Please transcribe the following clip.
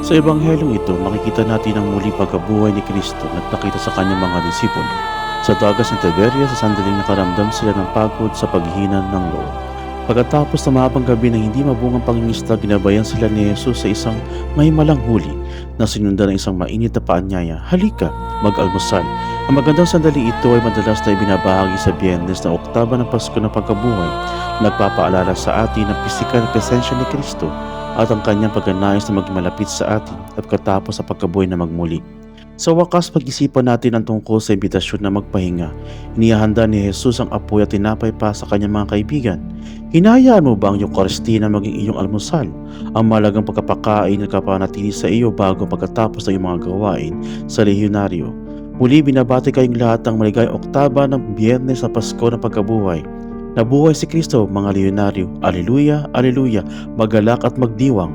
Sa ebanghelyong ito, makikita natin ang muling pagkabuhay ni Kristo na nagpakita sa kanyang mga disipulo. Sa dagat ng Tiberias, sa sandaling nakaramdam sila ng pagod sa paghihina ng loob. Pagkatapos ng mahabang gabi na hindi mabungang pangingisda, ginabayan sila ni Jesus sa isang mahimalang huli na sinundan ng isang mainit na paanyaya, "Halika, mag-almusal." Ang magandang sandali ito ay madalas na ibinabahagi sa Biyernes na oktaba ng Pasko ng Pagkabuhay, nagpapaalala sa atin ng pisikal na presensya ni Kristo at ang kanyang pagnanais na maging malapit sa atin at pagkatapos sa pagkabuhay na magmuli. Sa wakas, pag-isipan natin ang tungkol sa imbitasyon na magpahinga. Inihahanda ni Jesus ang apoy at tinapay pa sa kanyang mga kaibigan. Hinahayaan mo ba ang Eucharistia na maging iyong almusal? Ang malagang pagkapakain na kapanatili sa iyo bago pagkatapos ng iyong mga gawain sa lehionaryo. Muli, binabati kayong lahat ng maligayang oktaba ng Biyernes sa Pasko ng Pagkabuhay. Nabuhay si Kristo, mga lehionaryo. Aleluya, aleluya, magalak at magdiwang.